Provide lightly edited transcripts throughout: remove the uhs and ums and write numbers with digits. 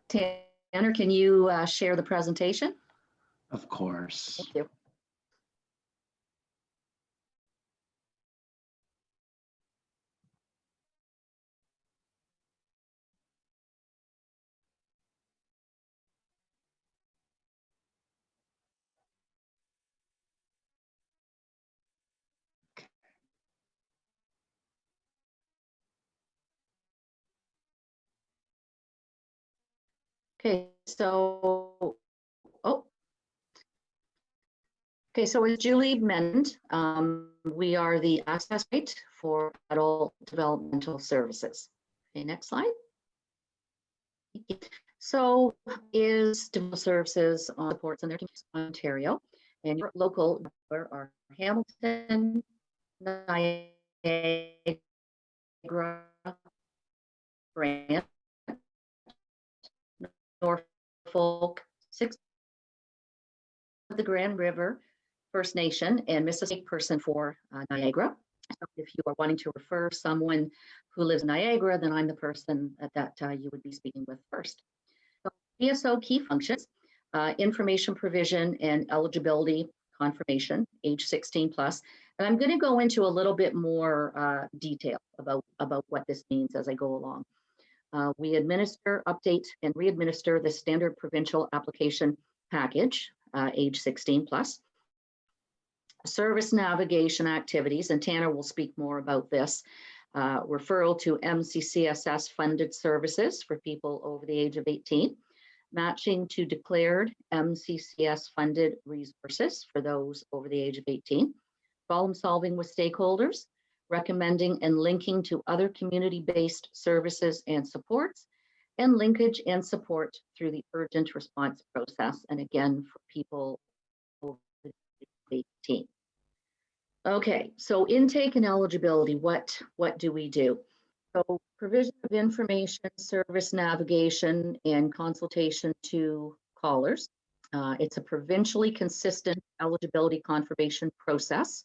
Tanner, can you share the presentation? Of course. Thank you. Okay, so, as Julie mentioned, we are the access point for adult developmental services. Okay, next slide. So is developmental services on supports in their Ontario, and your local are Hamilton, Niagara, Grant, Norfolk, 6 of the Grand River First Nation, and Mississippi person for Niagara. So if you are wanting to refer someone who lives in Niagara, then I'm the person that you would be speaking with first. So DSO key functions, information provision and eligibility confirmation, age 16 plus. And I'm going to go into a little bit more detail about what this means as I go along. We administer, update, and re-administer the standard provincial application package, age 16 plus. Service navigation activities, and Tanner will speak more about this. Referral to MCCSS funded services for people over the age of 18. Matching to declared MCCS funded resources for those over the age of 18. Problem solving with stakeholders. Recommending and linking to other community-based services and supports, and linkage and support through the urgent response process, and again for people over 18. Okay, so intake and eligibility, what do we do? So provision of information, service navigation, and consultation to callers. It's a provincially consistent eligibility confirmation process.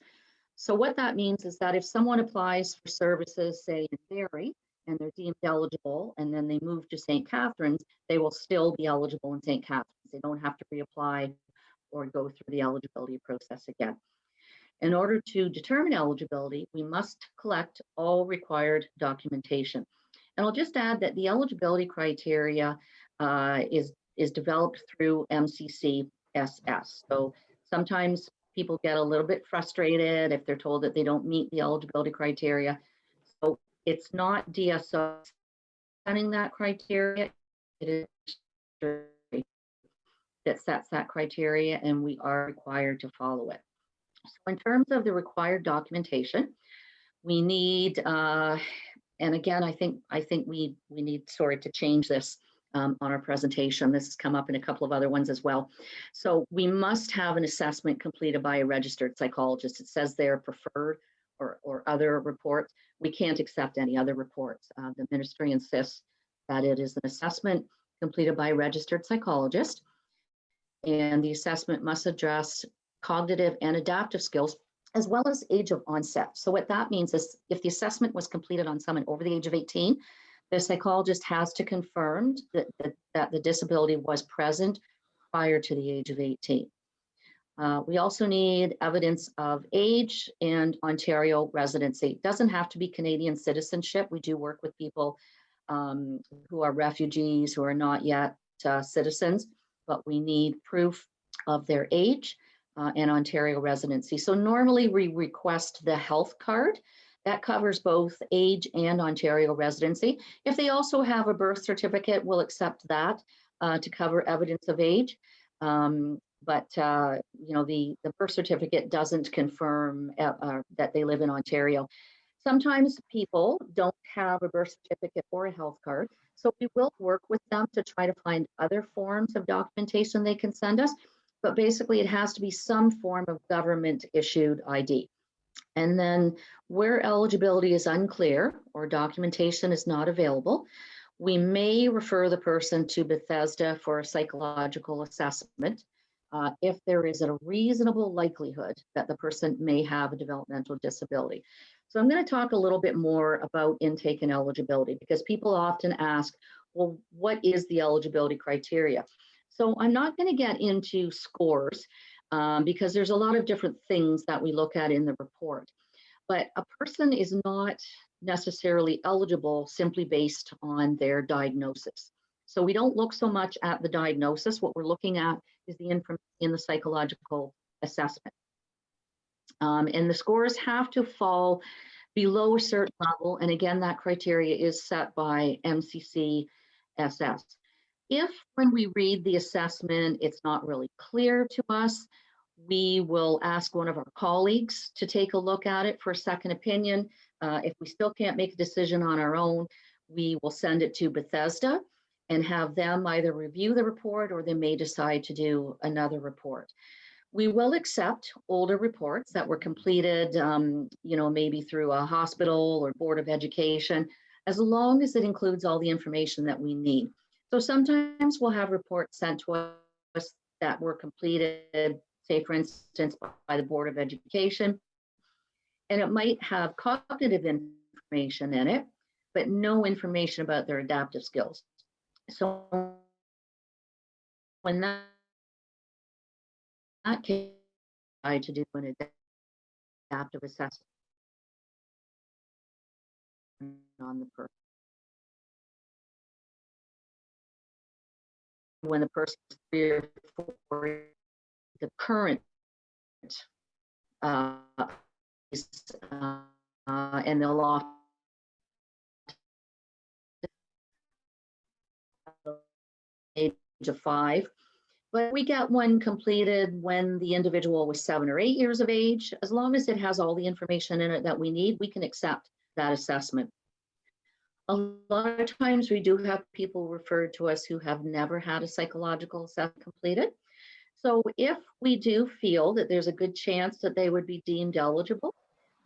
So what that means is that if someone applies for services, say in Barrie, and they're deemed eligible, and then they move to St. Catharines, they will still be eligible in St. Catharines. They don't have to reapply or go through the eligibility process again. In order to determine eligibility, we must collect all required documentation. And I'll just add that the eligibility criteria is developed through MCCSS. So sometimes people get a little bit frustrated if they're told that they don't meet the eligibility criteria. So it's not DSO setting that criteria, it is that sets that criteria, and we are required to follow it. So in terms of the required documentation, we need, and again, I think we need to change this on our presentation. This has come up in a couple of other ones as well. So we must have an assessment completed by a registered psychologist. It says there preferred or other reports. We can't accept any other reports. The ministry insists that it is an assessment completed by a registered psychologist, and the assessment must address cognitive and adaptive skills as well as age of onset. So what that means is if the assessment was completed on someone over the age of 18, the psychologist has to confirm that the disability was present prior to the age of 18. We also need evidence of age and Ontario residency. It doesn't have to be Canadian citizenship. We do work with people who are refugees, who are not yet citizens, but we need proof of their age and Ontario residency. So normally we request the health card. That covers both age and Ontario residency. If they also have a birth certificate, we'll accept that to cover evidence of age. But you know, the birth certificate doesn't confirm that they live in Ontario. Sometimes people don't have a birth certificate or a health card, so we will work with them to try to find other forms of documentation they can send us. But basically, it has to be some form of government issued ID. And then where eligibility is unclear or documentation is not available, we may refer the person to Bethesda for a psychological assessment if there is a reasonable likelihood that the person may have a developmental disability. So I'm going to talk a little bit more about intake and eligibility, because people often ask, well, what is the eligibility criteria? So I'm not going to get into scores because there's a lot of different things that we look at in the report. But a person is not necessarily eligible simply based on their diagnosis. So we don't look so much at the diagnosis. What we're looking at is the information in the psychological assessment. And the scores have to fall below a certain level. And again, that criteria is set by MCCSS. If when we read the assessment, it's not really clear to us, we will ask one of our colleagues to take a look at it for a second opinion. If we still can't make a decision on our own, we will send it to Bethesda and have them either review the report or they may decide to do another report. We will accept older reports that were completed, maybe through a hospital or Board of Education, as long as it includes all the information that we need. So sometimes we'll have reports sent to us that were completed, say for instance, by the Board of Education, and it might have cognitive information in it, but no information about their adaptive skills. So when that case, I to do an adaptive assessment on the person. When the person is 3 or 4, the current and they'll often age of 5. But we get one completed when the individual was 7 or 8 years of age. As long as it has all the information in it that we need, we can accept that assessment. A lot of times we do have people referred to us who have never had a psychological assessment completed. So if we do feel that there's a good chance that they would be deemed eligible,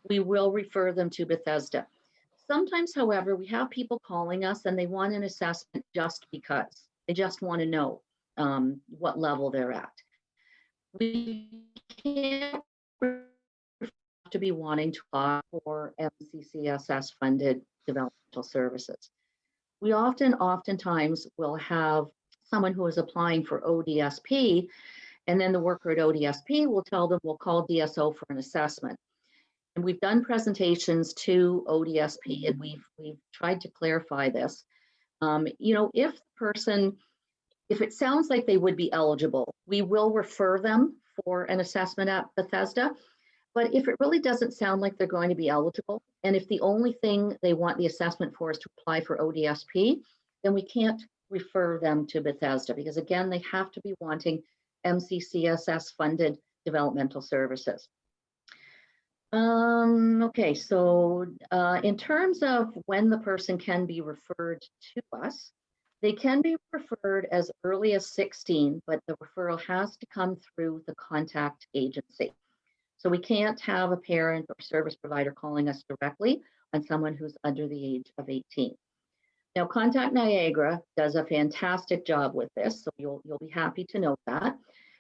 we will refer them to Bethesda. Sometimes, however, we have people calling us and they want an assessment just because. They just want to know what level they're at. We can't to be wanting to apply for MCCSS funded developmental services. We oftentimes will have someone who is applying for ODSP, and then the worker at ODSP will tell them, we'll call DSO for an assessment. And we've done presentations to ODSP, and we've tried to clarify this. If the person, if it sounds like they would be eligible, we will refer them for an assessment at Bethesda. But if it really doesn't sound like they're going to be eligible, and if the only thing they want the assessment for is to apply for ODSP, then we can't refer them to Bethesda because, again, they have to be wanting MCCSS funded developmental services. Okay, so in terms of when the person can be referred to us, they can be referred as early as 16, but the referral has to come through the contact agency. So we can't have a parent or service provider calling us directly on someone who's under the age of 18. Now, Contact Niagara does a fantastic job with this, so you'll be happy to know that.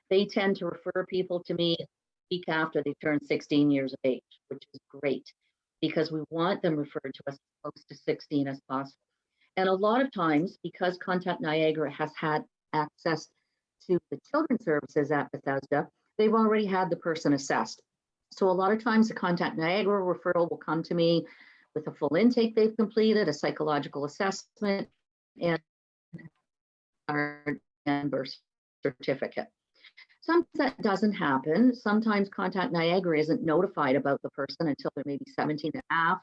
They tend to refer people to me a week after they turn 16 years of age, which is great because we want them referred to us as close to 16 as possible. And a lot of times, because Contact Niagara has had access to the children's services at Bethesda, they've already had the person assessed. So a lot of times the Contact Niagara referral will come to me with a full intake they've completed, a psychological assessment, and birth certificate. Sometimes that doesn't happen. Sometimes Contact Niagara isn't notified about the person until they're maybe 17 and a half.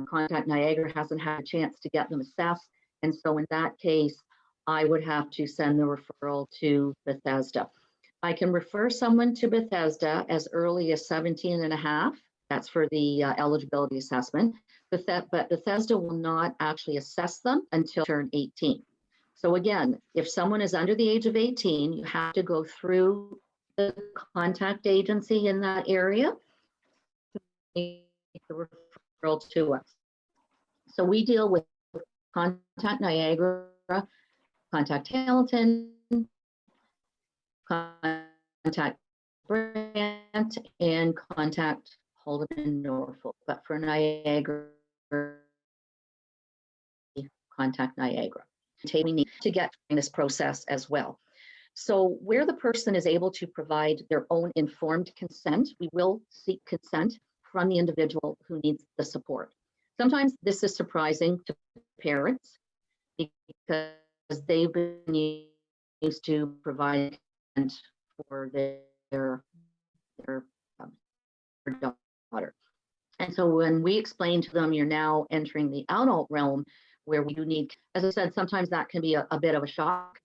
Contact Niagara hasn't had a chance to get them assessed. And so in that case, I would have to send the referral to Bethesda. I can refer someone to Bethesda as early as 17 and a half. That's for the eligibility assessment. But Bethesda will not actually assess them until turn 18. So again, if someone is under the age of 18, you have to go through the contact agency in that area to make the referral to us. So we deal with Contact Niagara, Contact Hamilton, Contact Brant, and Contact Haldeman Norfolk. But for Niagara, Contact Niagara. we need to get through this process as well. So where the person is able to provide their own informed consent, we will seek consent from the individual who needs the support. Sometimes this is surprising to parents because they've been used to provide consent for their daughter. And so when we explain to them, you're now entering the adult realm where you need, as I said, sometimes that can be a bit of a shock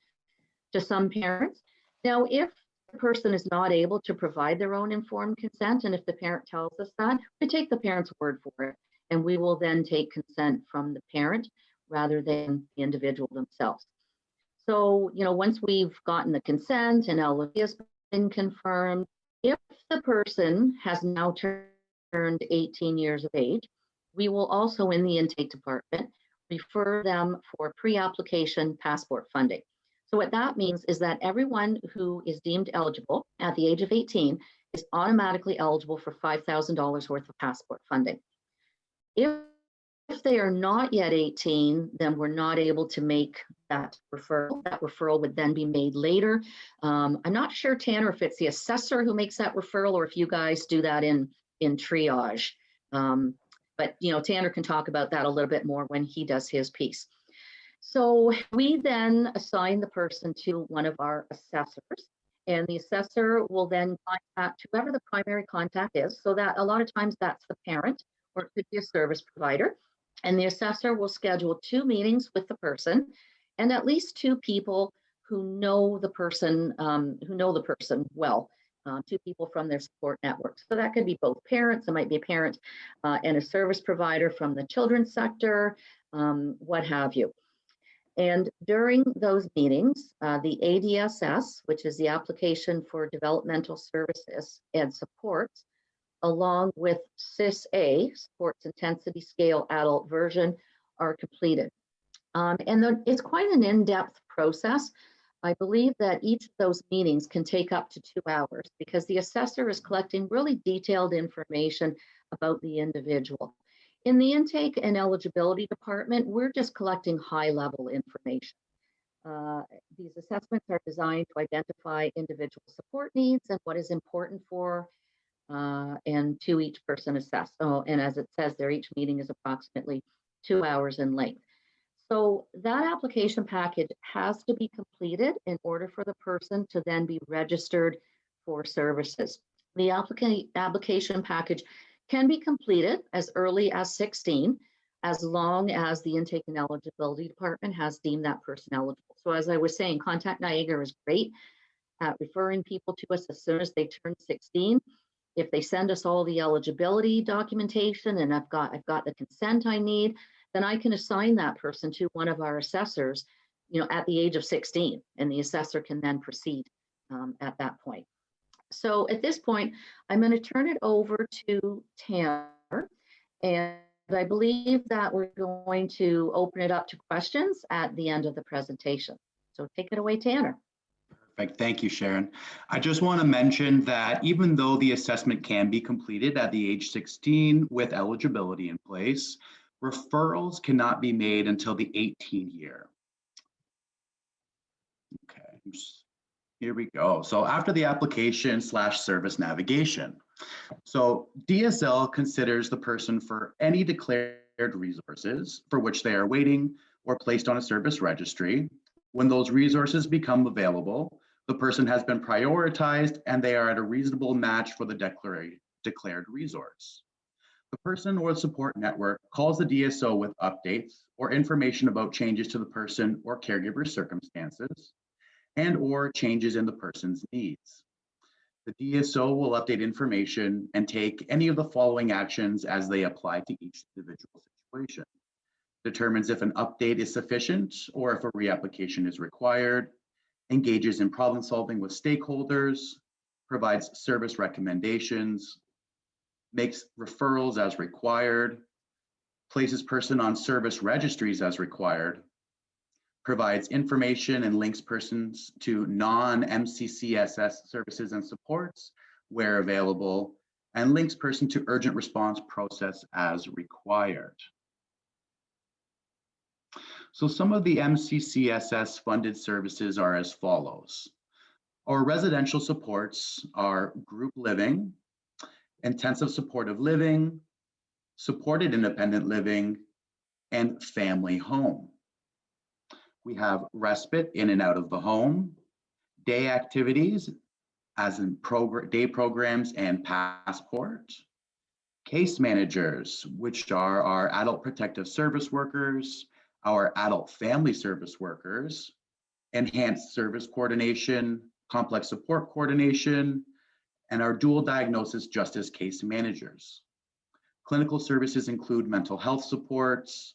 to some parents. Now, if the person is not able to provide their own informed consent, and if the parent tells us that, we take the parent's word for it, and we will then take consent from the parent rather than the individual themselves. So, once we've gotten the consent and eligibility has been confirmed, if the person has now turned 18 years of age, we will also in the intake department refer them for pre-application passport funding. So what that means is that everyone who is deemed eligible at the age of 18 is automatically eligible for $5,000 worth of passport funding. If they are not yet 18, then we're not able to make that referral. That referral would then be made later. I'm not sure, Tanner, if it's the assessor who makes that referral or if you guys do that in triage. But Tanner can talk about that a little bit more when he does his piece. So we then assign the person to one of our assessors, and the assessor will then contact whoever the primary contact is, so that a lot of times that's the parent or it could be a service provider. And the assessor will schedule 2 meetings with the person and at least 2 people who know the person well, 2 people from their support network. So that could be both parents, it might be a parent and a service provider from the children's sector, what have you. And during those meetings, the ADSS, which is the application for developmental services and supports, along with SIS-A, Sports Intensity Scale Adult Version, are completed. And it's quite an in-depth process. I believe that each of those meetings can take up to 2 hours because the assessor is collecting really detailed information about the individual. In the intake and eligibility department, we're just collecting high-level information. These assessments are designed to identify individual support needs and what is important for and to each person assessed. Oh, and as it says there, each meeting is approximately 2 hours in length. So that application package has to be completed in order for the person to then be registered for services. The application package can be completed as early as 16, as long as the intake and eligibility department has deemed that person eligible. So as I was saying, Contact Niagara is great at referring people to us as soon as they turn 16. If they send us all the eligibility documentation and I've got the consent I need, then I can assign that person to one of our assessors, at the age of 16, and the assessor can then proceed at that point. So at this point, I'm going to turn it over to Tanner, and I believe that we're going to open it up to questions at the end of the presentation. So take it away, Tanner. Perfect. Thank you, Sharon. I just want to mention that even though the assessment can be completed at the age 16 with eligibility in place, referrals cannot be made until the 18th year. Okay. Here we go. So after the application/service navigation. So DSL considers the person for any declared resources for which they are waiting or placed on a service registry. When those resources become available, the person has been prioritized and they are at a reasonable match for the declared resource. The person or the support network calls the DSO with updates or information about changes to the person or caregiver's circumstances and or changes in the person's needs. The DSO will update information and take any of the following actions as they apply to each individual situation. Determines if an update is sufficient or if a reapplication is required, engages in problem solving with stakeholders, provides service recommendations, makes referrals as required, places person on service registries as required, provides information and links persons to non-MCCSS services and supports where available, and links person to urgent response process as required. So some of the MCCSS funded services are as follows. Our residential supports are group living, intensive supportive living, supported independent living, and family home. We have respite in and out of the home, day activities, as in day programs and passport, case managers, which are our adult protective service workers, our adult family service workers, enhanced service coordination, complex support coordination, and our dual diagnosis justice case managers. Clinical services include mental health supports,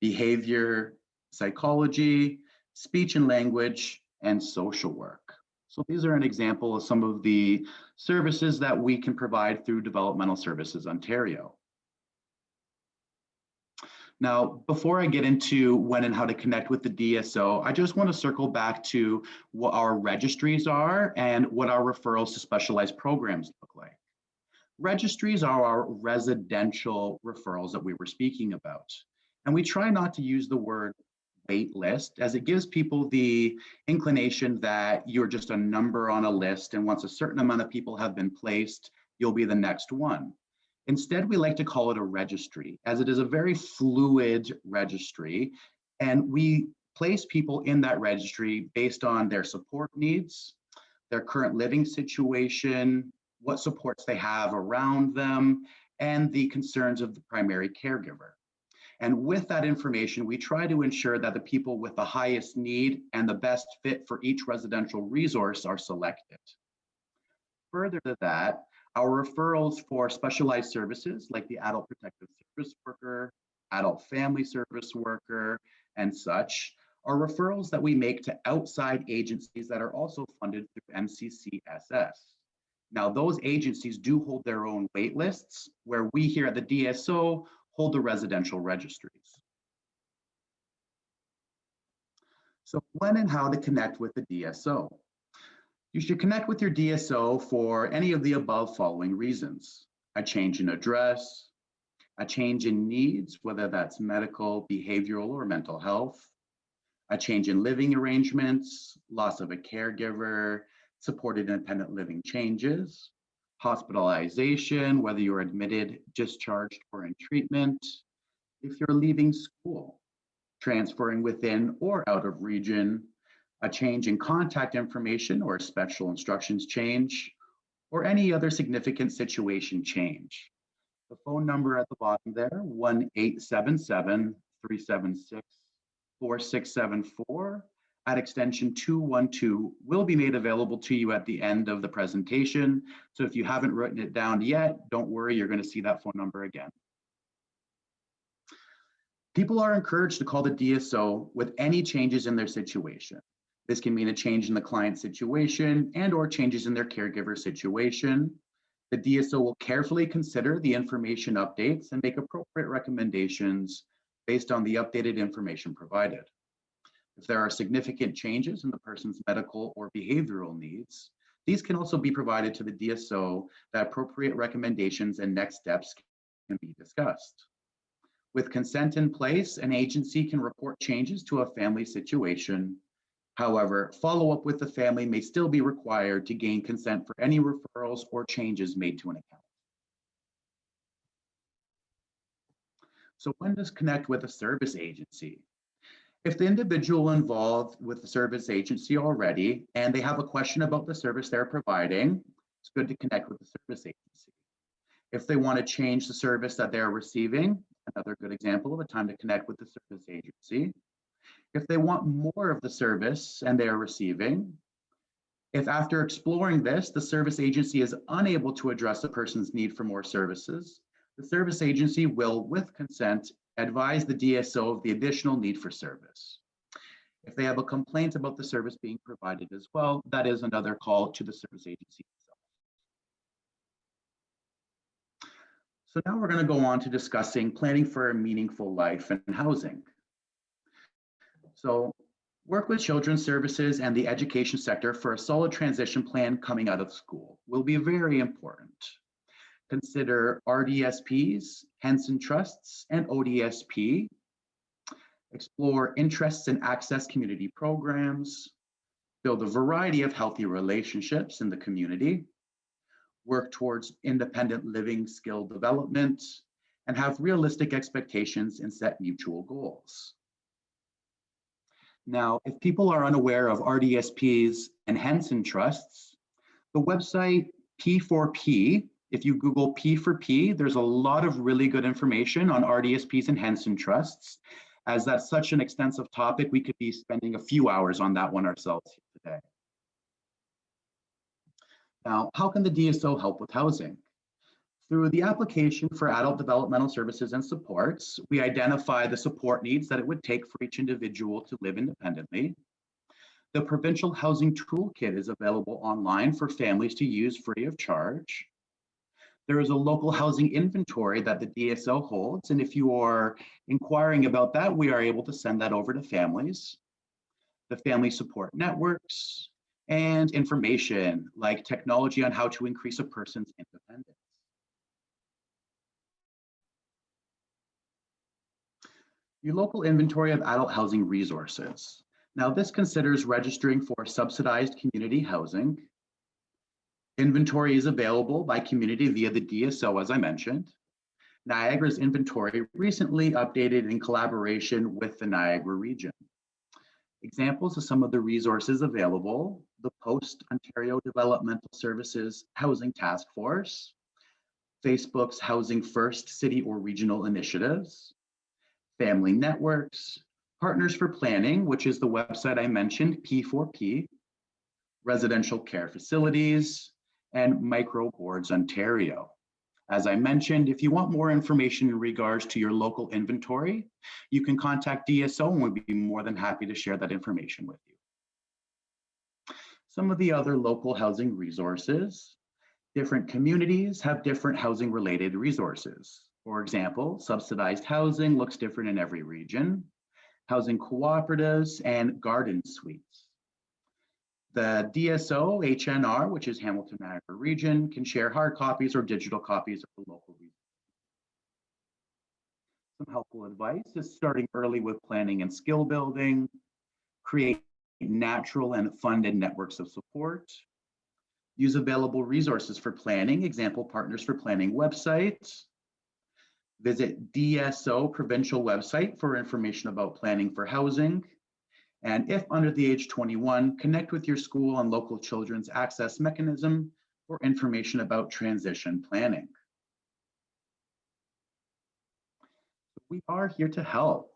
behavior, psychology, speech and language, and social work. So these are an example of some of the services that we can provide through Developmental Services Ontario. Now, before I get into when and how to connect with the DSO, I just want to circle back to what our registries are and what our referrals to specialized programs look like. Registries are our residential referrals that we were speaking about. And we try not to use the word wait list, as it gives people the inclination that you're just a number on a list, and once a certain amount of people have been placed, you'll be the next one. Instead, we like to call it a registry, as it is a very fluid registry, and we place people in that registry based on their support needs, their current living situation, what supports they have around them, and the concerns of the primary caregiver. And with that information, we try to ensure that the people with the highest need and the best fit for each residential resource are selected. Further to that, our referrals for specialized services like the adult protective service worker, adult family service worker, and such are referrals that we make to outside agencies that are also funded through MCCSS. Now, those agencies do hold their own wait lists, where we here at the DSO hold the residential registries. So when and how to connect with the DSO. You should connect with your DSO for any of the above following reasons: a change in address, a change in needs, whether that's medical, behavioral, or mental health, a change in living arrangements, loss of a caregiver, supported independent living changes, hospitalization, whether you're admitted, discharged, or in treatment, if you're leaving school, transferring within or out of region, a change in contact information or special instructions change, or any other significant situation change. The phone number at the bottom there, 1-877-376-4674 at extension 212 will be made available to you at the end of the presentation. So if you haven't written it down yet, don't worry, you're going to see that phone number again. People are encouraged to call the DSO with any changes in their situation. This can mean a change in the client's situation and/or changes in their caregiver situation. The DSO will carefully consider the information updates and make appropriate recommendations based on the updated information provided. If there are significant changes in the person's medical or behavioral needs, these can also be provided to the DSO that appropriate recommendations and next steps can be discussed. With consent in place, an agency can report changes to a family situation. However, follow-up with the family may still be required to gain consent for any referrals or changes made to an account. So when to connect with a service agency? If the individual involved with the service agency already and they have a question about the service they're providing, it's good to connect with the service agency. If they want to change the service that they're receiving, another good example of a time to connect with the service agency. If they want more of the service and they are receiving, if after exploring this, the service agency is unable to address a person's need for more services, the service agency will, with consent, advise the DSO of the additional need for service. If they have a complaint about the service being provided as well, that is another call to the service agency itself. So now we're going to go on to discussing planning for a meaningful life and housing. So work with children's services and the education sector for a solid transition plan coming out of school will be very important. Consider RDSPs, Henson Trusts, and ODSP. explore interests and access community programs, build a variety of healthy relationships in the community, work towards independent living skill development, and have realistic expectations and set mutual goals. Now, if people are unaware of RDSPs and Henson trusts, the website P4P, if you Google P for P, there's a lot of really good information on RDSPs and Henson trusts. As that's such an extensive topic, we could be spending a few hours on that one ourselves today. Now, how can the DSO help with housing? Through the application for adult developmental services and supports, we identify the support needs that it would take for each individual to live independently. The Provincial Housing Toolkit is available online for families to use free of charge. There is a local housing inventory that the DSO holds, and if you are inquiring about that, we are able to send that over to families. The family support networks, and information like technology on how to increase a person's independence. Your local inventory of adult housing resources. Now, this considers registering for subsidized community housing. Inventory is available by community via the DSO, as I mentioned. Niagara's inventory recently updated in collaboration with the Niagara region. Examples of some of the resources available: the Post-Ontario Developmental Services Housing Task Force, Facebook's Housing First City or Regional Initiatives, family networks, Partners for Planning, which is the website I mentioned, P4P, residential care facilities, and Micro Boards Ontario. As I mentioned, if you want more information in regards to your local inventory, you can contact DSO and we'd be more than happy to share that information with you. Some of the other local housing resources: different communities have different housing related resources. For example, subsidized housing looks different in every region, housing cooperatives, and garden suites. The DSO HNR, which is Hamilton-Niagara region, can share hard copies or digital copies of the local resources. Some helpful advice is starting early with planning and skill building, create natural and funded networks of support, use available resources for planning, example, Partners for Planning websites, visit DSO provincial website for information about planning for housing, and if under the age 21, connect with your school and local children's access mechanism for information about transition planning. We are here to help.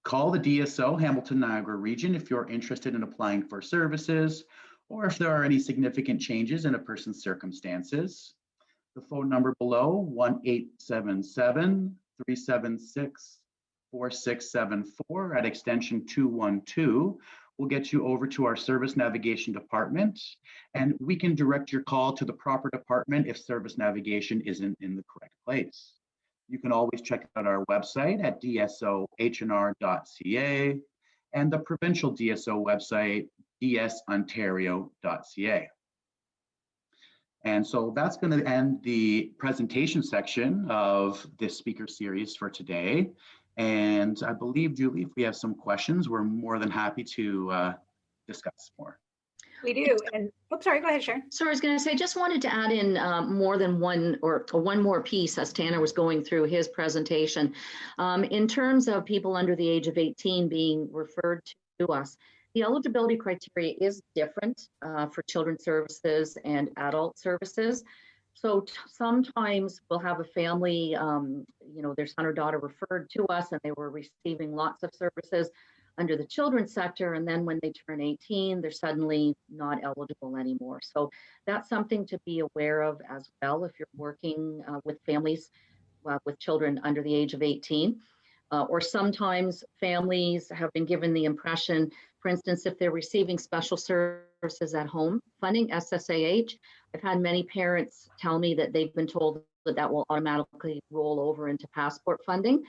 Call the DSO Hamilton-Niagara region if you're interested in applying for services or if there are any significant changes in a person's circumstances. The phone number below, 1-877-376-4674 at extension 212, will get you over to our service navigation department, and we can direct your call to the proper department if service navigation isn't in the correct place. You can always check out our website at dsohnr.ca and the provincial DSO website, dsontario.ca. And so that's going to end the presentation section of this speaker series for today. And I believe, Julie, if we have some questions, we're more than happy to discuss more. We do. And oops, sorry, go ahead, Sharon. So I was going to say, just wanted to add in more than one or one more piece as Tanner was going through his presentation. In terms of people under the age of 18 being referred to us, the eligibility criteria is different for children's services and adult services. So sometimes we'll have a family, their son or daughter referred to us and they were receiving lots of services under the children's sector, and then when they turn 18, they're suddenly not eligible anymore. So that's something to be aware of as well if you're working with families with children under the age of 18. Or sometimes families have been given the impression, for instance, if they're receiving special services at home funding, SSAH, I've had many parents tell me that they've been told that that will automatically roll over into passport funding,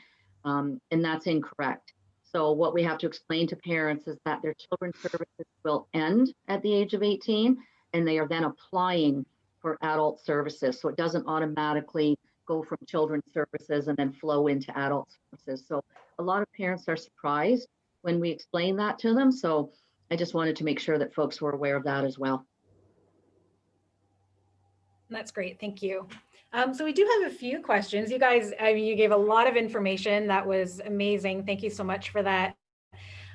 and that's incorrect. So what we have to explain to parents is that their children's services will end at the age of 18, and they are then applying for adult services. So it doesn't automatically go from children's services and then flow into adult services. So a lot of parents are surprised when we explain that to them. So I just wanted to make sure that folks were aware of that as well. That's great. Thank you. So we do have a few questions. You guys, I mean, you gave a lot of information. That was amazing. Thank you so much for that.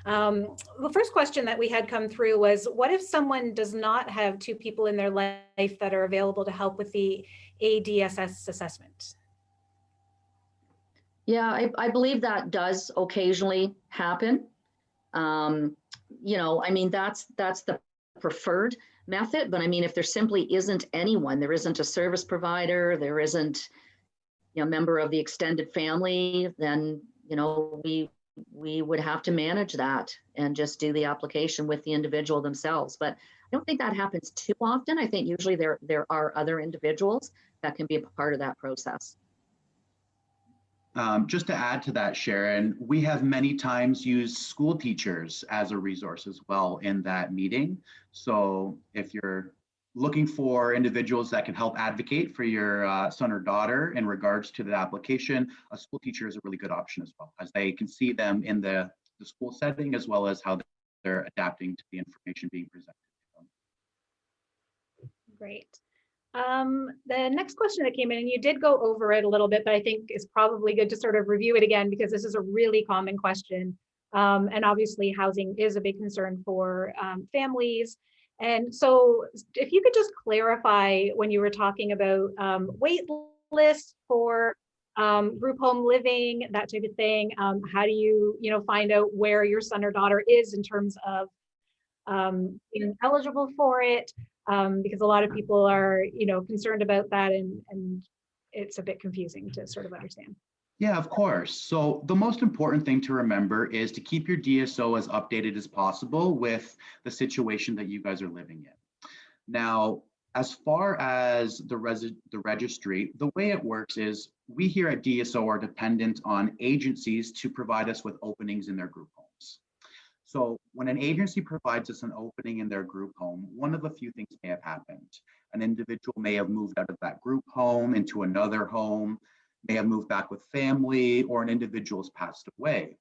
The first question that we had come through was, what if someone does not have two people in their life that are available to help with the ADSS assessment? Yeah, I believe that does occasionally happen. You know, I mean, that's the preferred method, but I mean, if there simply isn't anyone, there isn't a service provider, there isn't, you know, a member of the extended family, then, you know, we would have to manage that and just do the application with the individual themselves. But I don't think that happens too often. I think usually there are other individuals that can be a part of that process. Just to add to that, Sharon, we have many times used school teachers as a resource as well in that meeting. So if you're looking for individuals that can help advocate for your son or daughter in regards to the application, a school teacher is a really good option as well, as they can see them in the school setting as well as how they're adapting to the information being presented to them. Great. The next question that came in, and you did go over it a little bit, but I think it's probably good to sort of review it again because this is a really common question. And obviously housing is a big concern for families. And so if you could just clarify when you were talking about wait lists for group home living, that type of thing, how do you, find out where your son or daughter is in terms of being eligible for it? Because a lot of people are, concerned about that, and it's a bit confusing to sort of understand. Yeah, of course. So the most important thing to remember is to keep your DSO as updated as possible with the situation that you guys are living in. Now, as far as the registry, the way it works is we here at DSO are dependent on agencies to provide us with openings in their group homes. So when an agency provides us an opening in their group home, one of a few things may have happened. An individual may have moved out of that group home into another home, may have moved back with family, or an individual has passed away.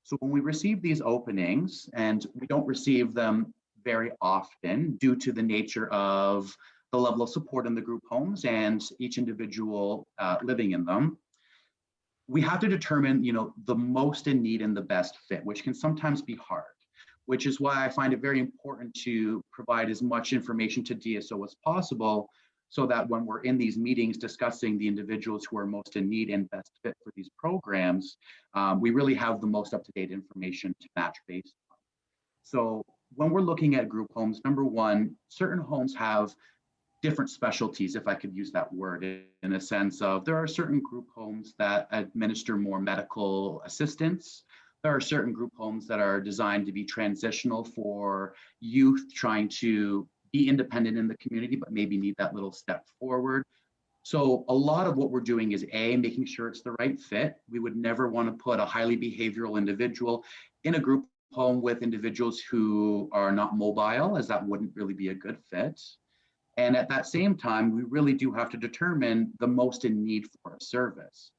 So when we receive these openings, and we don't receive them very often due to the nature of the level of support in the group homes and each individual living in them, we have to determine, the most in need and the best fit, which can sometimes be hard, which is why I find it very important to provide as much information to DSO as possible, so that when we're in these meetings discussing the individuals who are most in need and best fit for these programs, we really have the most up-to-date information to match based on. So when we're looking at group homes, number one, certain homes have different specialties, if I could use that word, in a sense of there are certain group homes that administer more medical assistance. There are certain group homes that are designed to be transitional for youth trying to be independent in the community, but maybe need that little step forward. So a lot of what we're doing is making sure it's the right fit. We would never want to put a highly behavioral individual in a group home with individuals who are not mobile, as that wouldn't really be a good fit. And at that same time, we really do have to determine the most in need for a service.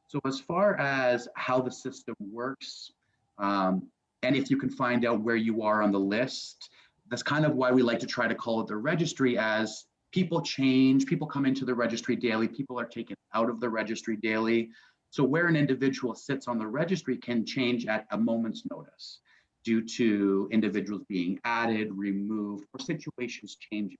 So as far as how the system works, and if you can find out where you are on the list, that's kind of why we like to try to call it the registry, as people change, people come into the registry daily, people are taken out of the registry daily. So where an individual sits on the registry can change at a moment's notice due to individuals being added, removed, or situations changing.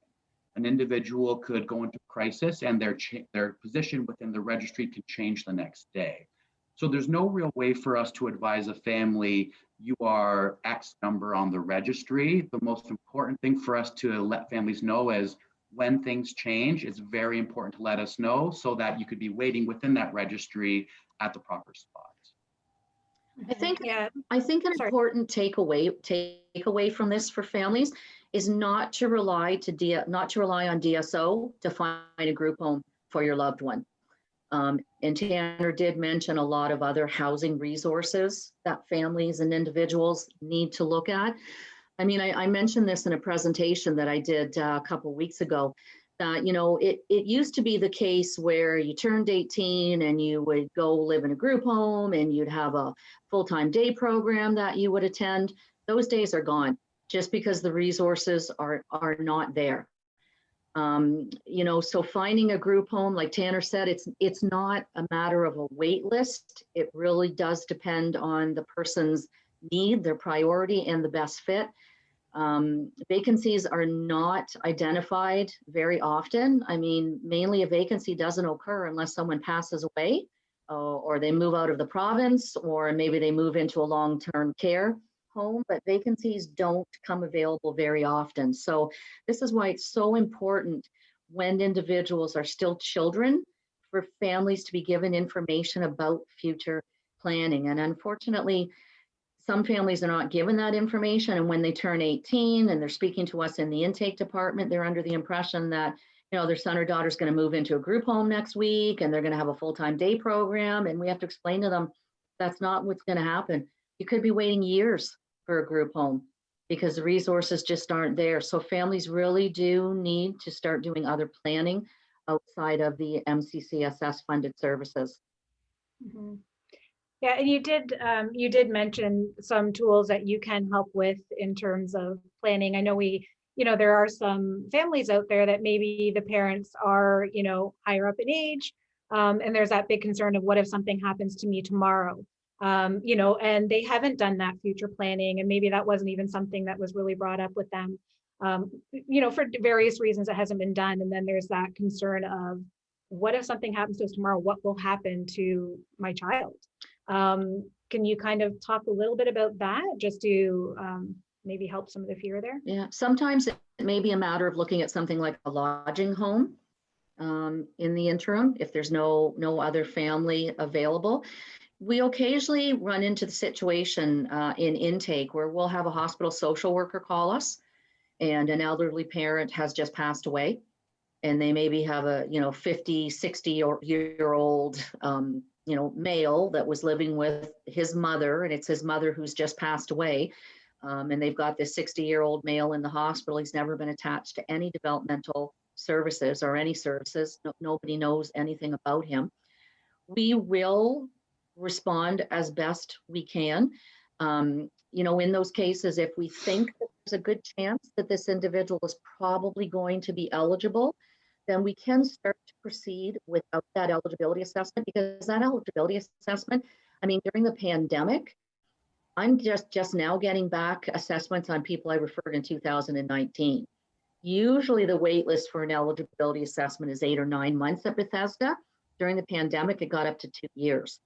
An individual could go into crisis and their position within the registry could change the next day. So there's no real way for us to advise a family, you are X number on the registry. The most important thing for us to let families know is when things change, it's very important to let us know so that you could be waiting within that registry at the proper spot. I think an Sorry. important takeaway from this for families is not to rely on DSO to find a group home for your loved one. And Tanner did mention a lot of other housing resources that families and individuals need to look at. I mean, I mentioned this in a presentation that I did a couple of weeks ago. It used to be the case where you turned 18 and you would go live in a group home and you'd have a full-time day program that you would attend. Those days are gone just because the resources are not there. So finding a group home, like Tanner said, it's not a matter of a wait list. It really does depend on the person's need, their priority, and the best fit. Vacancies are not identified very often. I mean, mainly a vacancy doesn't occur unless someone passes away, or they move out of the province, or maybe they move into a long-term care home, but vacancies don't come available very often. So this is why it's so important when individuals are still children for families to be given information about future planning. And unfortunately, some families are not given that information. And when they turn 18 and they're speaking to us in the intake department, they're under the impression that, their son or daughter is going to move into a group home next week and they're going to have a full-time day program. And we have to explain to them that's not what's going to happen. You could be waiting years for a group home because the resources just aren't there. So families really do need to start doing other planning outside of the MCCSS funded services. Mm-hmm. Yeah, and you did mention some tools that you can help with in terms of planning. I know there are some families out there that maybe the parents are, higher up in age, and there's that big concern of what if something happens to me tomorrow, and they haven't done that future planning, and maybe that wasn't even something that was really brought up with them, for various reasons it hasn't been done. And then there's that concern of what if something happens to us tomorrow? What will happen to my child? Can you kind of talk a little bit about that just to maybe help some of the fear there? Yeah, sometimes it may be a matter of looking at something like a lodging home in the interim, if there's no other family available. We occasionally run into the situation in intake where we'll have a hospital social worker call us and an elderly parent has just passed away. And they maybe have a 50, 60-year-old male that was living with his mother, and it's his mother who's just passed away. And they've got this 60-year-old male in the hospital. He's never been attached to any developmental services or any services. Nobody knows anything about him. We will respond as best we can. In those cases, if we think that there's a good chance that this individual is probably going to be eligible, then we can start to proceed without that eligibility assessment, because that eligibility assessment, during the pandemic, I'm just now getting back assessments on people I referred in 2019. Usually the wait list for an eligibility assessment is 8 or 9 months at Bethesda. During the pandemic, it got up to 2 years.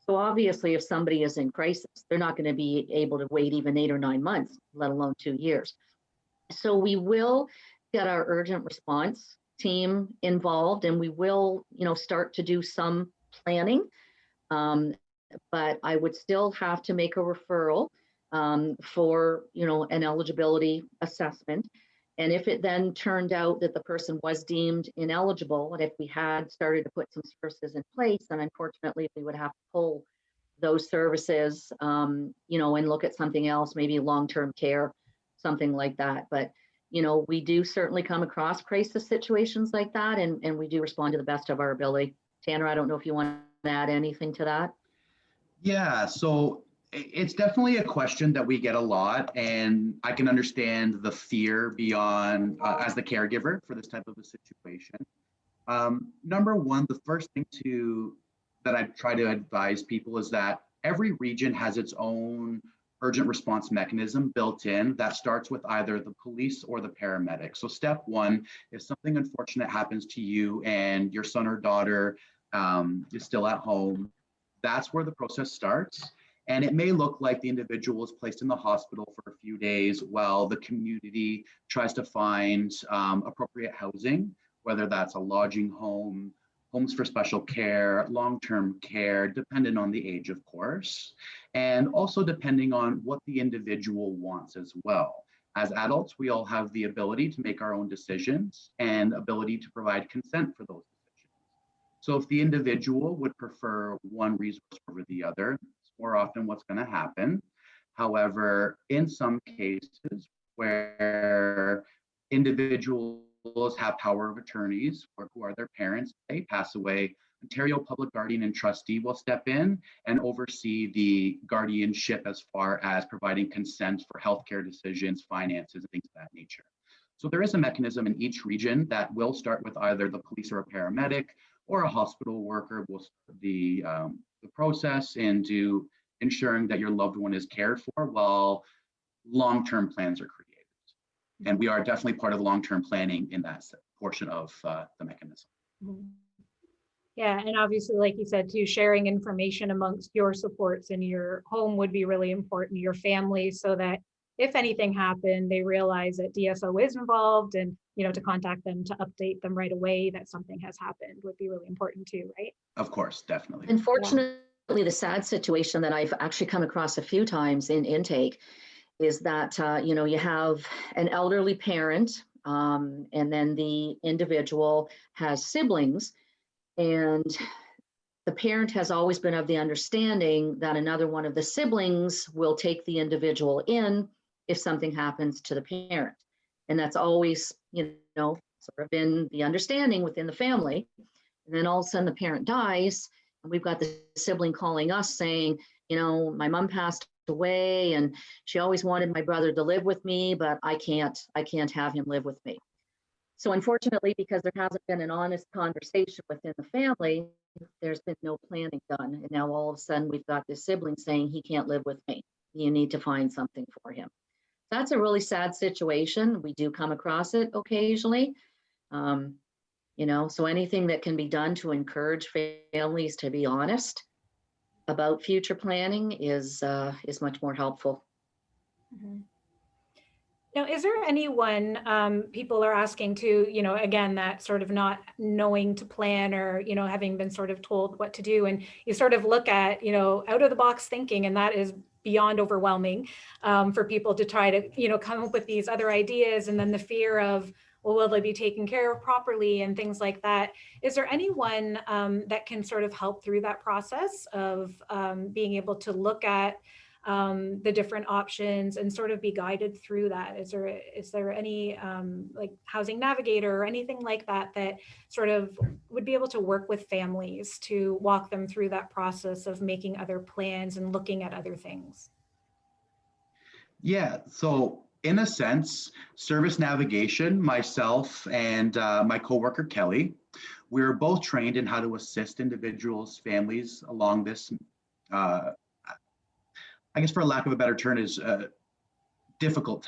So obviously, if somebody is in crisis, they're not going to be able to wait even 8 or 9 months, let alone 2 years. So we will get our urgent response team involved, and we will, start to do some planning. But I would still have to make a referral for, an eligibility assessment. And if it then turned out that the person was deemed ineligible, and if we had started to put some services in place, then unfortunately we would have to pull those services, and look at something else, maybe long-term care, something like that. But we do certainly come across crisis situations like that, and we do respond to the best of our ability. Tanner, I don't know if you want to add anything to that. Yeah, so it's definitely a question that we get a lot, and I can understand the fear beyond as the caregiver for this type of a situation. Number one, the first thing that I try to advise people is that every region has its own urgent response mechanism built in that starts with either the police or the paramedic. So step one, if something unfortunate happens to you and your son or daughter is still at home, that's where the process starts. And it may look like the individual is placed in the hospital for a few days while the community tries to find appropriate housing, whether that's a lodging home, homes for special care, long-term care, dependent on the age, of course, and also depending on what the individual wants as well. As adults, we all have the ability to make our own decisions and ability to provide consent for those decisions. So if the individual would prefer one resource over the other, it's more often what's going to happen. However, in some cases where individuals have power of attorneys, or who are their parents. They pass away. Ontario Public Guardian and Trustee will step in and oversee the guardianship as far as providing consent for healthcare decisions, finances, and things of that nature. So there is a mechanism in each region that will start with either the police or a paramedic or a hospital worker will start the process into ensuring that your loved one is cared for while long-term plans are created. And we are definitely part of long-term planning in that portion of the mechanism. Mhm. Yeah, and obviously, like you said, too, sharing information amongst your supports in your home would be really important, your family, so that if anything happened, they realize that DSO is involved, and to contact them to update them right away that something has happened would be really important too, right? Of course, definitely. Unfortunately, the sad situation that I've actually come across a few times in intake is that, you have an elderly parent, and then the individual has siblings, and the parent has always been of the understanding that another one of the siblings will take the individual in if something happens to the parent. And that's always, sort of been the understanding within the family. And then all of a sudden the parent dies, and we've got the sibling calling us saying, my mom passed away and she always wanted my brother to live with me, but I can't have him live with me. So unfortunately, because there hasn't been an honest conversation within the family, there's been no planning done. And now all of a sudden we've got this sibling saying he can't live with me. You need to find something for him. That's a really sad situation. We do come across it occasionally. So anything that can be done to encourage families to be honest about future planning is much more helpful. Mhm. Now, is there anyone people are asking to, again, that sort of not knowing to plan or, having been sort of told what to do, and you sort of look at, out of the box thinking, and that is beyond overwhelming for people to try to, come up with these other ideas, and then the fear of, well, will they be taken care of properly and things like that. Is there anyone that can sort of help through that process of being able to look at the different options and sort of be guided through that? Is there any like housing navigator or anything like that that sort of would be able to work with families to walk them through that process of making other plans and looking at other things? Yeah, so in a sense, service navigation, myself and my coworker Kelly, we're both trained in how to assist individuals, families along this I guess, for a lack of a better term, is a difficult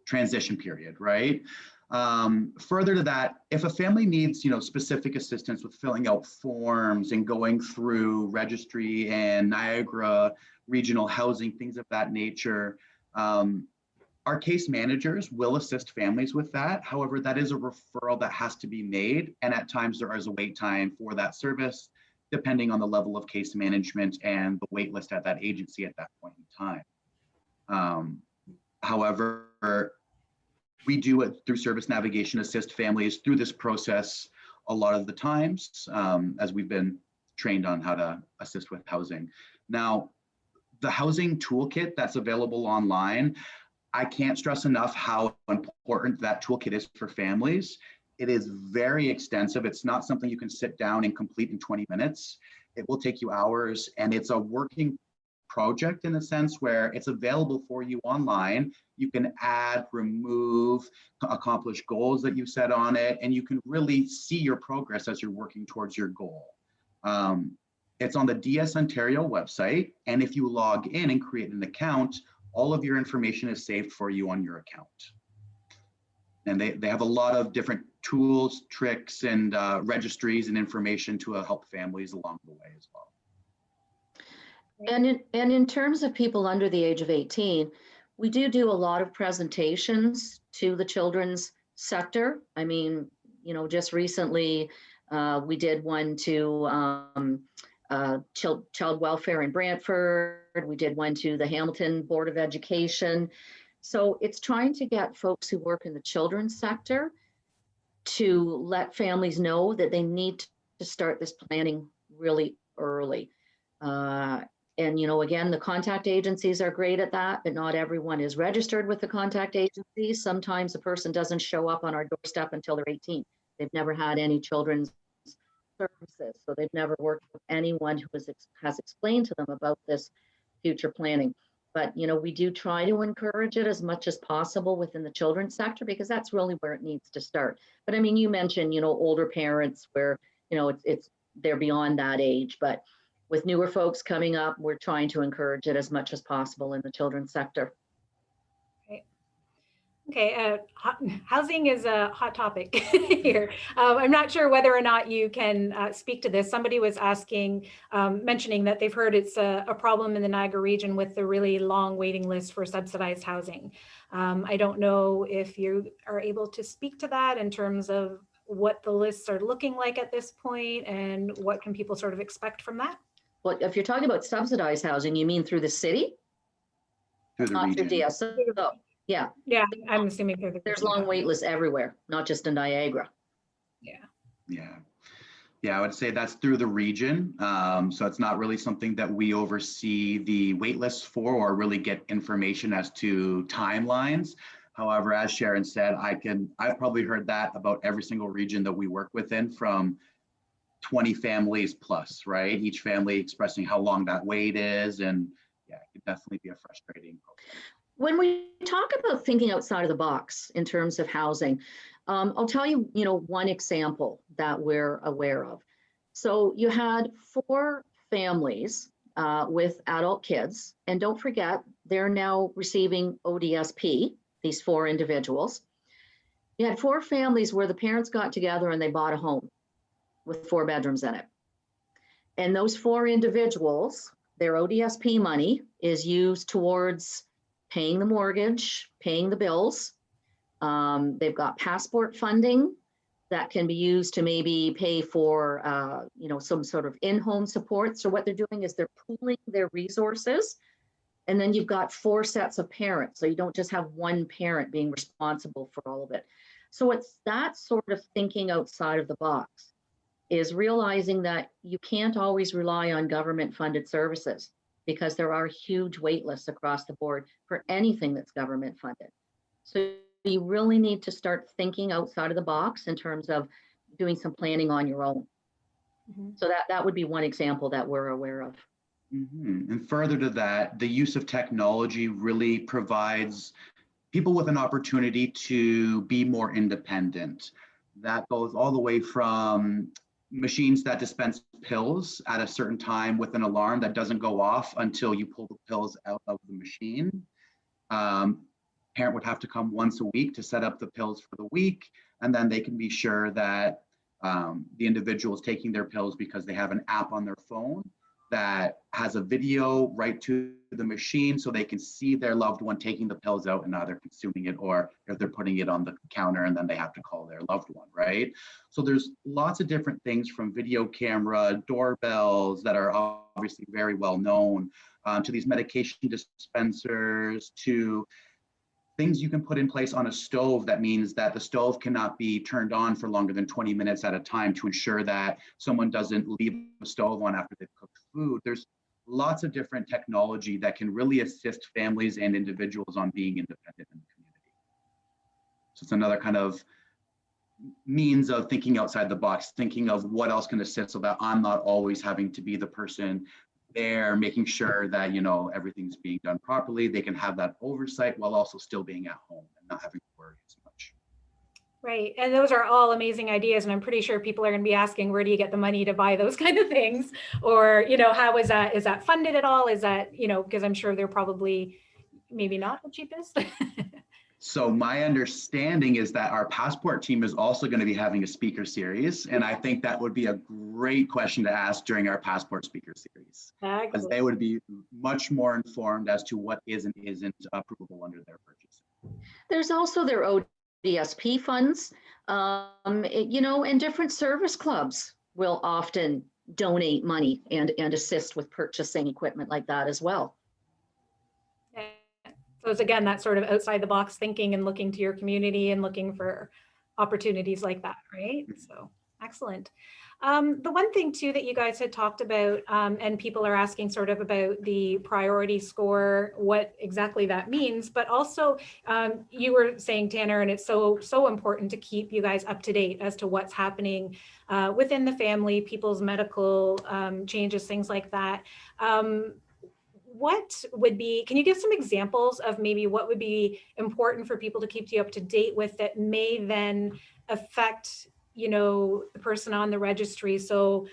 transition period, right? Further to that, if a family needs, specific assistance with filling out forms and going through registry and Niagara regional housing, things of that nature, our case managers will assist families with that. However, that is a referral that has to be made, and at times there is a wait time for that service, depending on the level of case management and the wait list at that agency at that point in time. However, we do it through service navigation, assist families through this process a lot of the times, as we've been trained on how to assist with housing. Now, the housing toolkit that's available online, I can't stress enough how important that toolkit is for families. It is very extensive. It's not something you can sit down and complete in 20 minutes. It will take you hours, and it's a working project in a sense where it's available for you online. You can add, remove, accomplish goals that you set on it, and you can really see your progress as you're working towards your goal. It's on the DS Ontario website, and if you log in and create an account, all of your information is saved for you on your account. And they have a lot of different tools, tricks, and registries and information to help families along the way as well. And in terms of people under the age of 18, we do a lot of presentations to the children's sector. I mean, just recently we did one to child welfare in Brantford. We did one to the Hamilton Board of Education. So it's trying to get folks who work in the children's sector to let families know that they need to start this planning really early. And, you know, again, the contact agencies are great at that, but not everyone is registered with the contact agencies. Sometimes a person doesn't show up on our doorstep until they're 18. They've never had any children's services, so they've never worked with anyone who has explained to them about this future planning. But, you know, we do try to encourage it as much as possible within the children's sector, because that's really where it needs to start. But I mean, you mentioned, you know, older parents where, you know, they're beyond that age, but with newer folks coming up, we're trying to encourage it as much as possible in the children's sector. Okay, housing is a hot topic here. I'm not sure whether or not you can speak to this. Somebody was asking, mentioning that they've heard it's a problem in the Niagara region with the really long waiting list for subsidized housing. I don't know if you are able to speak to that in terms of what the lists are looking like at this point and what can people sort of expect from that? Well, if you're talking about subsidized housing, you mean through the city? Through the Not through region. DSO. Yeah. Yeah, I'm assuming There's long wait lists everywhere, not just in Niagara. Yeah, I would say that's through the region. So it's not really something that we oversee the wait lists for or really get information as to timelines. However, as Sharon said, I've probably heard that about every single region that we work within, from 20 families plus, right? Each family expressing how long that wait is. And yeah, it could definitely be a frustrating process. When we talk about thinking outside of the box in terms of housing, I'll tell you, you know, one example that we're aware of. So you had 4 families with adult kids, and don't forget, they're now receiving ODSP, these 4 individuals. You had 4 families where the parents got together and they bought a home with 4 bedrooms in it. And those 4 individuals, their ODSP money is used towards paying the mortgage, paying the bills. They've got passport funding that can be used to maybe pay for, you know, some sort of in-home support. So what they're doing is they're pooling their resources. And then you've got 4 sets of parents. So you don't just have one parent being responsible for all of it. So it's that sort of thinking outside of the box, is realizing that you can't always rely on government funded services, because there are huge wait lists across the board for anything that's government funded. So you really need to start thinking outside of the box in terms of doing some planning on your own. Mm-hmm. So that would be one example that we're aware of. Mm-hmm. And further to that, the use of technology really provides people with an opportunity to be more independent. That goes all the way from machines that dispense pills at a certain time with an alarm that doesn't go off until you pull the pills out of the machine. Parent would have to come once a week to set up the pills for the week, and then they can be sure that the individual is taking their pills because they have an app on their phone that has a video right to the machine, so they can see their loved one taking the pills out and now they're consuming it, or if they're putting it on the counter and then they have to call their loved one, right? So there's lots of different things, from video camera, doorbells that are obviously very well known, to these medication dispensers, to things you can put in place on a stove. That means that the stove cannot be turned on for longer than 20 minutes at a time to ensure that someone doesn't leave the stove on after they've cooked food. There's lots of different technology that can really assist families and individuals on being independent in the community. So it's another kind of means of thinking outside the box, thinking of what else can assist, so that I'm not always having to be the person there making sure that, you know, everything's being done properly. They can have that oversight while also still being at home and not having to worry as much. Right. And those are all amazing ideas. And I'm pretty sure people are going to be asking, where do you get the money to buy those kind of things? Or, you know, how is that funded at all? Is that, you know, because I'm sure they're probably maybe not the cheapest. So my understanding is that our passport team is also going to be having a speaker series. And I think that would be a great question to ask during our passport speaker series, because they would be much more informed as to what is and isn't approvable under their purchase. There's also their ODSP funds, you know, and different service clubs will often donate money and assist with purchasing equipment like that as well. So it's, again, that sort of outside the box thinking and looking to your community and looking for opportunities like that, right? So Excellent. The one thing too that you guys had talked about, and people are asking sort of about the priority score, what exactly that means, but also you were saying, Tanner, and it's so important to keep you guys up to date as to what's happening within the family, people's medical changes, things like that. What would be, can you give some examples of maybe what would be important for people to keep you up to date with that may then affect, you know, the person on the registry? So,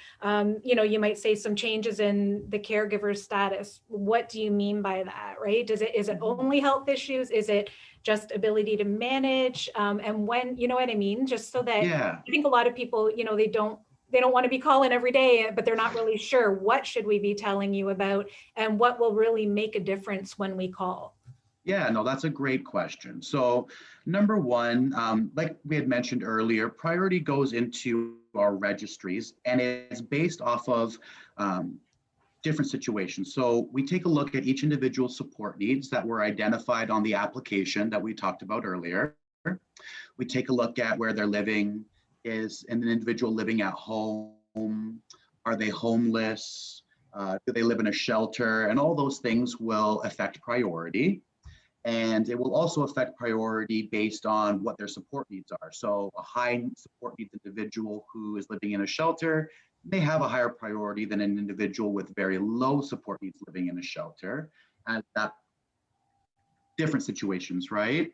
you know, you might say some changes in the caregiver status. What do you mean by that, right? Is it only health issues? Is it just ability to manage? And when, you know what I mean? Just so that Yeah. I think a lot of people, you know, they don't want to be calling every day, but they're not really sure what should we be telling you about and what will really make a difference when we call. Yeah, no, that's a great question. So number one, like we had mentioned earlier, priority goes into our registries and it's based off of different situations. So we take a look at each individual support needs that were identified on the application that we talked about earlier. We take a look at where they're living. Is an individual living at home? Are they homeless? Do they live in a shelter? And all those things will affect priority. And it will also affect priority based on what their support needs are. So a high support needs individual who is living in a shelter may have a higher priority than an individual with very low support needs living in a shelter. And that different situations, right?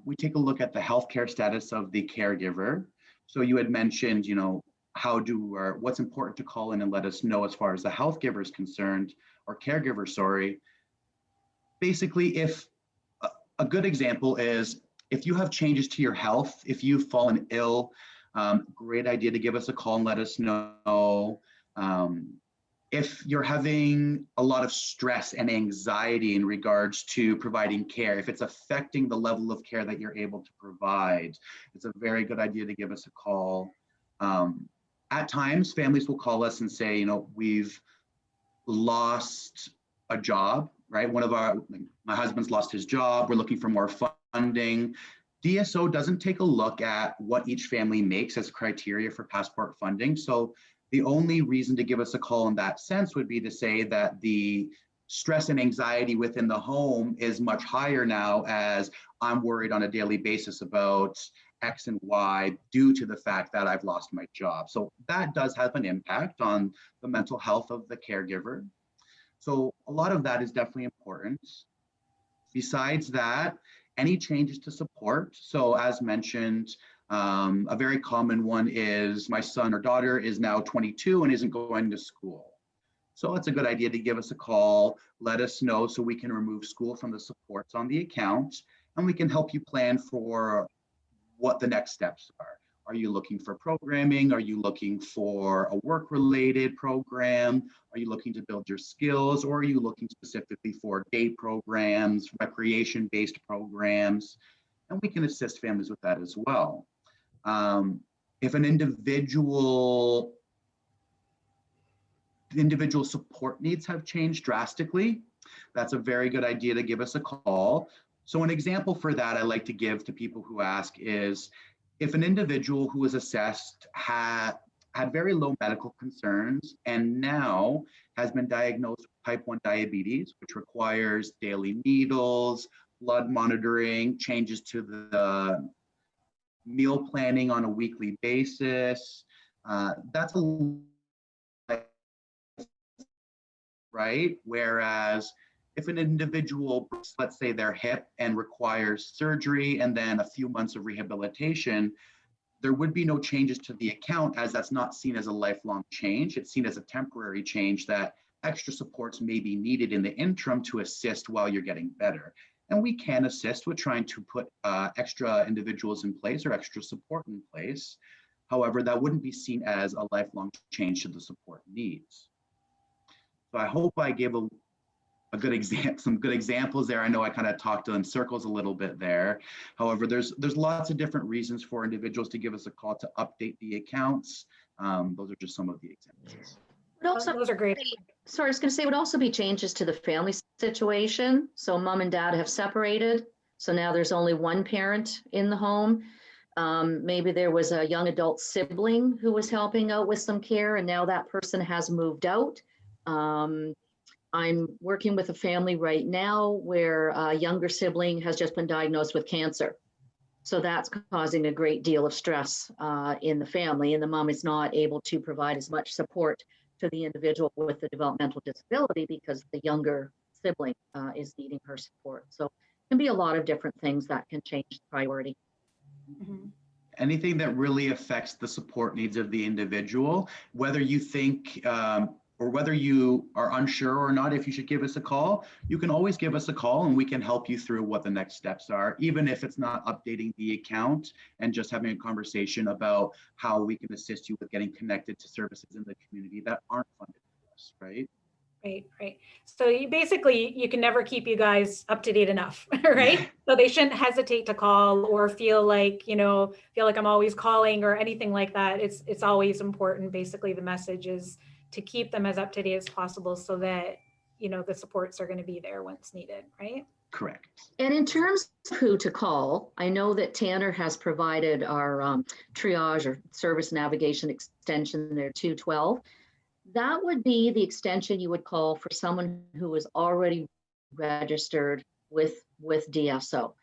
We take a look at the healthcare status of the caregiver. So you had mentioned, you know, what's important to call in and let us know as far as the health giver is concerned, or caregiver, sorry. Basically, if a good example is if you have changes to your health, if you've fallen ill, great idea to give us a call and let us know. If you're having a lot of stress and anxiety in regards to providing care, if it's affecting the level of care that you're able to provide, it's a very good idea to give us a call. At times, families will call us and say, you know, we've lost a job, right? My husband's lost his job. We're looking for more funding. DSO doesn't take a look at what each family makes as criteria for passport funding. So the only reason to give us a call in that sense would be to say that the stress and anxiety within the home is much higher now, as I'm worried on a daily basis about X and Y due to the fact that I've lost my job. So that does have an impact on the mental health of the caregiver. So a lot of that is definitely important. Besides that, any changes to support. So as mentioned, a very common one is my son or daughter is now 22 and isn't going to school. So it's a good idea to give us a call, let us know so we can remove school from the supports on the account, and we can help you plan for what the next steps are. Are you looking for programming? Are you looking for a work-related program? Are you looking to build your skills? Or are you looking specifically for day programs, recreation-based programs? And we can assist families with that as well. If an individual support needs have changed drastically, that's a very good idea to give us a call. So an example for that I like to give to people who ask is, if an individual who was assessed had very low medical concerns and now has been diagnosed with type 1 diabetes, which requires daily needles, blood monitoring, changes to the meal planning on a weekly basis, that's a right? Whereas if an individual, let's say their hip and requires surgery and then a few months of rehabilitation, there would be no changes to the account, as that's not seen as a lifelong change. It's seen as a temporary change that extra supports may be needed in the interim to assist while you're getting better. And we can assist with trying to put extra individuals in place or extra support in place. However, that wouldn't be seen as a lifelong change to the support needs. So I hope I gave a good example, some good examples there. I know I kind of talked in circles a little bit there. However, there's lots of different reasons for individuals to give us a call to update the accounts. Those are just some of the examples. Those are great. Sorry, I was going to say, it would also be changes to the family situation. So mom and dad have separated. So now there's only one parent in the home. Maybe there was a young adult sibling who was helping out with some care, and now that person has moved out. I'm working with a family right now where a younger sibling has just been diagnosed with cancer. So that's causing a great deal of stress in the family, and the mom is not able to provide as much support to the individual with the developmental disability because the younger sibling is needing her support. So it can be a lot of different things that can change the priority. Mhm. Anything that really affects the support needs of the individual, whether you think or whether you are unsure or not if you should give us a call, you can always give us a call and we can help you through what the next steps are, even if it's not updating the account and just having a conversation about how we can assist you with getting connected to services in the community that aren't funded for us, right? Right, right. So you basically, you can never keep you guys up to date enough, right? So they shouldn't hesitate to call or feel like, feel like I'm always calling or anything like that. It's always important. Basically, the message is to keep them as up to date as possible so that, the supports are going to be there once needed, right? Correct. And in terms of who to call, I know that Tanner has provided our triage or service navigation extension there, 212. That would be the extension you would call for someone who is already registered with DSO.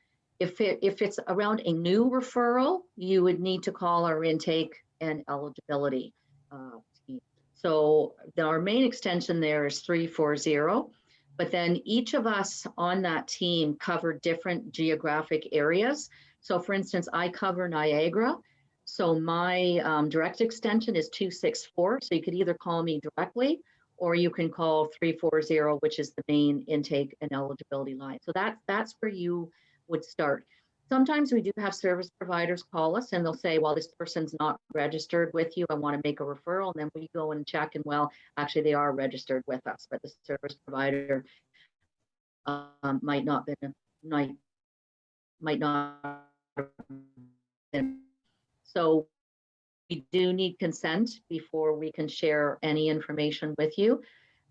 If it's around a new referral, you would need to call our intake and eligibility team. So our main extension there is 340, but then each of us on that team cover different geographic areas. So for instance, I cover Niagara. So my direct extension is 264. So you could either call me directly or you can call 340, which is the main intake and eligibility line. So that's where you would start. Sometimes we do have service providers call us and they'll say, well, this person's not registered with you. I want to make a referral. And then we go and check and well, actually they are registered with us, but the service provider might not been. So we do need consent before we can share any information with you.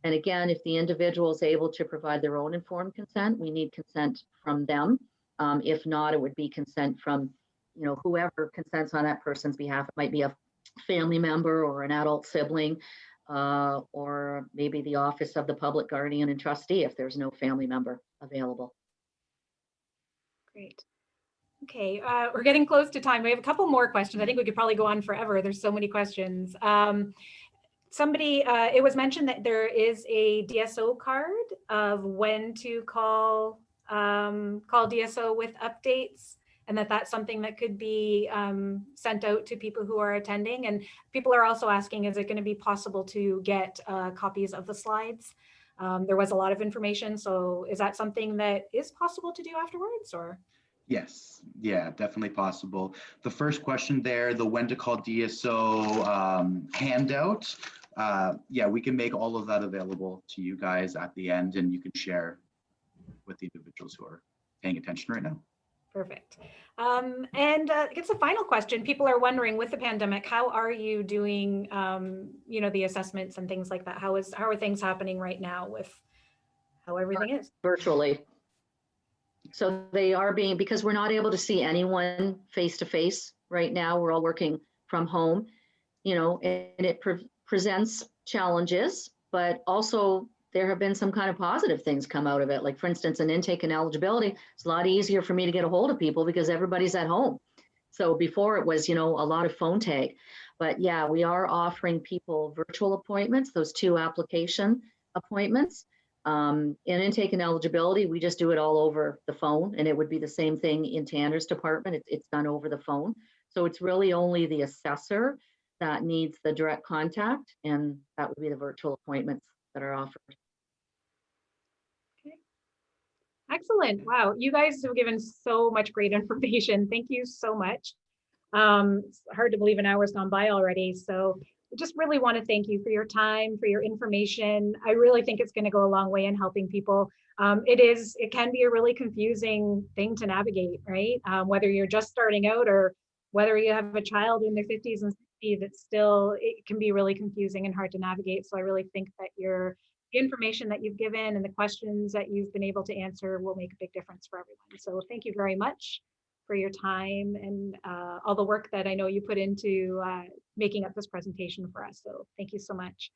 And again, if the individual is able to provide their own informed consent, we need consent from them. If not, it would be consent from, whoever consents on that person's behalf. It might be a family member or an adult sibling, or maybe the office of the public guardian and trustee if there's no family member available. Great. Okay, we're getting close to time. We have a couple more questions. I think we could probably go on forever. There's so many questions. It was mentioned that there is a DSO card of when to call DSO with updates, and that's something that could be sent out to people who are attending. And people are also asking, is it going to be possible to get copies of the slides? There was a lot of information. So is that something that is possible to do afterwards, or? Yes, yeah, definitely possible. The first question there, the when to call DSO handout, yeah, we can make all of that available to you guys at the end and you can share with the individuals who are paying attention right now. Perfect. And I guess the final question, people are wondering with the pandemic, how are you doing, the assessments and things like that? How are things happening right now with how everything is? Virtually. So they are because we're not able to see anyone face to face right now. We're all working from home, and it presents challenges, but also there have been some kind of positive things come out of it. Like for instance, an intake and eligibility, it's a lot easier for me to get a hold of people because everybody's at home. So before it was, a lot of phone tag, but yeah, we are offering people virtual appointments, those 2 application appointments. In intake and eligibility, we just do it all over the phone, and it would be the same thing in Tanner's department. It's done over the phone. So it's really only the assessor that needs the direct contact, and that would be the virtual appointments that are offered. Okay. Excellent. Wow. You guys have given so much great information. Thank you so much. It's hard to believe an hour's gone by already. So I just really want to thank you for your time, for your information. I really think it's going to go a long way in helping people. It can be a really confusing thing to navigate, right? Whether you're just starting out or whether you have a child in their 50s and 60s, it can be really confusing and hard to navigate. So I really think that the information that you've given and the questions that you've been able to answer will make a big difference for everyone. So thank you very much. for your time and all the work that I know you put into making up this presentation for us. So thank you so much.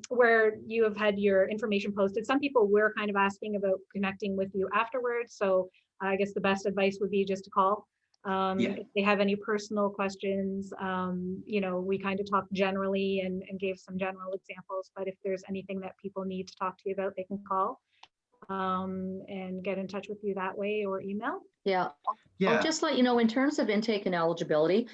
Where you have had your information posted, some people were kind of asking about connecting with you afterwards. So I guess the best advice would be just to call. If they have any personal questions, you know, we kind of talked generally and gave some general examples, but if there's anything that people need to talk to you about, they can call and get in touch with you that way or email. Yeah. Yeah. I'll just let you know, in terms of intake and eligibility,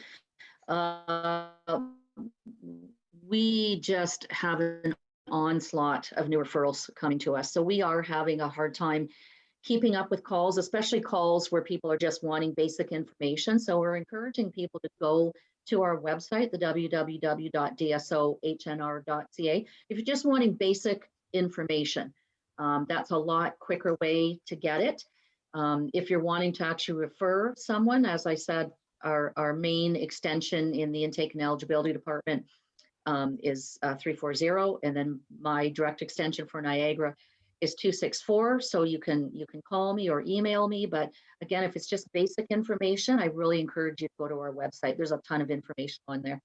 we just have an onslaught of new referrals coming to us. So we are having a hard time keeping up with calls, especially calls where people are just wanting basic information. So we're encouraging people to go to our website, the www.dsohnr.ca. If you're just wanting basic information, that's a lot quicker way to get it. If you're wanting to actually refer someone, as I said, our main extension in the intake and eligibility department is 340, and then my direct extension for Niagara is 264. So you can call me or email me. But again, if it's just basic information, I really encourage you to go to our website. There's a ton of information on there.